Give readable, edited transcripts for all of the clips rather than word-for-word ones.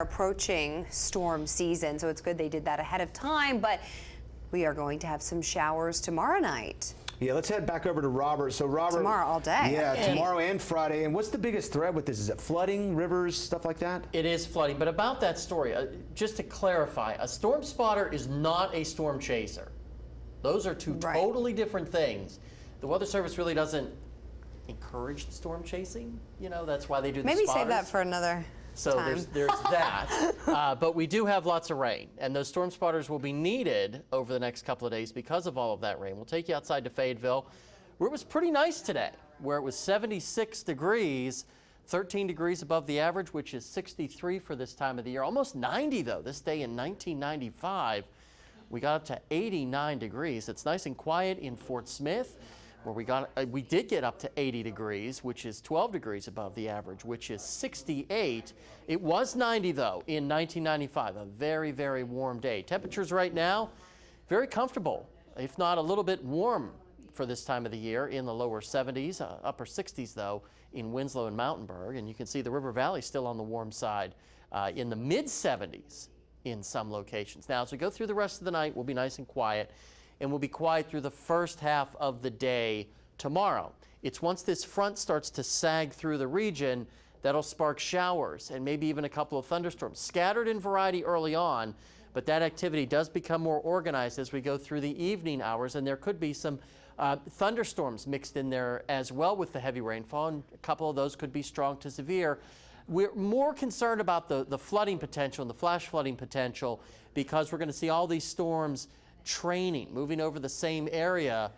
Approaching storm season, so it's good they did that ahead of time, but we are going to have some showers tomorrow night. Yeah, let's head back over to Robert. So Robert, Tomorrow all day. Yeah, tomorrow and Friday. And what's the biggest threat with this? Is it flooding, rivers, stuff like that? It is flooding, but about that story, just to clarify, a storm spotter is not a storm chaser. Those are two totally different things. The Weather Service really doesn't encourage the storm chasing. You know, that's why they do the Maybe spotters. save that for another So time. there's that, but we do have lots of rain, and those storm spotters will be needed over the next couple of days because of all of that rain. We'll take you outside to Fayetteville, where it was pretty nice today, where it was 76 degrees, 13 degrees above the average, which is 63 for this time of the year. Almost 90, though, this day in 1995. We got up to 89 degrees. It's nice and quiet in Fort Smith, where we did get up to 80 degrees, which is 12 degrees above the average, which is 68. It was 90, though, in 1995, a very, very warm day. Temperatures right now, very comfortable, if not a little bit warm for this time of the year, in the lower 70s, upper 60s, though, in Winslow and Mountainburg. And you can see the River Valley still on the warm side, in the mid 70s in some locations. Now, as we go through the rest of the night, we'll be nice and quiet. And we'll be quiet through the first half of the day tomorrow. It's once this front starts to sag through the region that'll spark showers and maybe even a couple of thunderstorms. Scattered in variety early on, but that activity does become more organized as we go through the evening hours, and there could be some thunderstorms mixed in there as well with the heavy rainfall, and a couple of those could be strong to severe. We're more concerned about the flooding potential and the flash flooding potential because we're going to see all these storms moving over the same area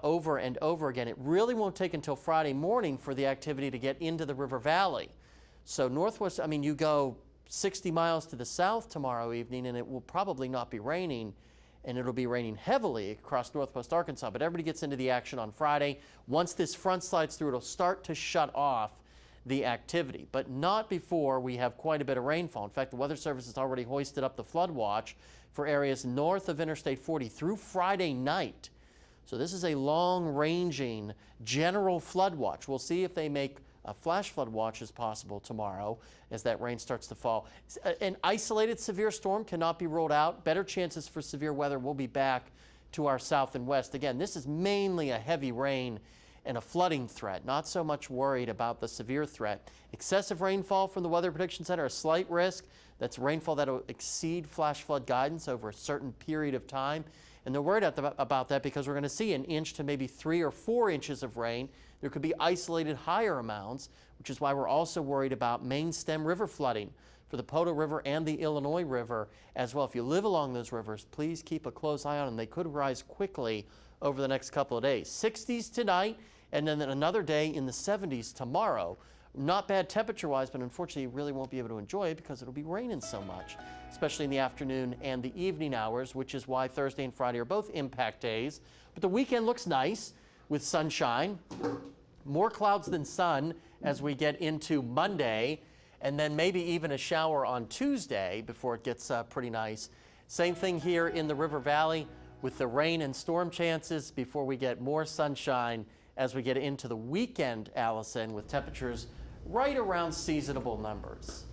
over and over again. It really won't take until Friday morning for the activity to get into the River Valley. So northwest, I mean, you go 60 miles to the south tomorrow evening and it will probably not be raining, and it'll be raining heavily across northwest Arkansas. But everybody gets into the action on Friday. Once this front slides through, it'll start to shut off the activity, but not before we have quite a bit of rainfall. In fact, the Weather Service has already hoisted up the flood watch for areas north of Interstate 40 through Friday night. So this is a long-ranging general flood watch. We'll see if they make a flash flood watch as possible tomorrow as that rain starts to fall. An isolated severe storm cannot be ruled out. Better chances for severe weather will be back to our south and west. Again, this is mainly a heavy rain and a flooding threat, not so much worried about the severe threat. Excessive rainfall from the Weather Prediction Center, a slight risk. That's rainfall that will exceed flash flood guidance over a certain period of time. And they're worried about that because we're going to see 1 inch to maybe 3 or 4 inches of rain. There could be isolated higher amounts, which is why we're also worried about main stem river flooding for the Poto River and the Illinois River as well. If you live along those rivers, please keep a close eye on them. They could rise quickly over the next couple of days. 60s tonight, and then another day in the 70s tomorrow. Not bad temperature-wise, but unfortunately you really won't be able to enjoy it because it'll be raining so much, especially in the afternoon and the evening hours, which is why Thursday and Friday are both impact days. But the weekend looks nice with sunshine. More clouds than sun as we get into Monday, and then maybe even a shower on Tuesday before it gets pretty nice. Same thing here in the River Valley with the rain and storm chances before we get more sunshine as we get into the weekend, Allison, with temperatures right around seasonable numbers.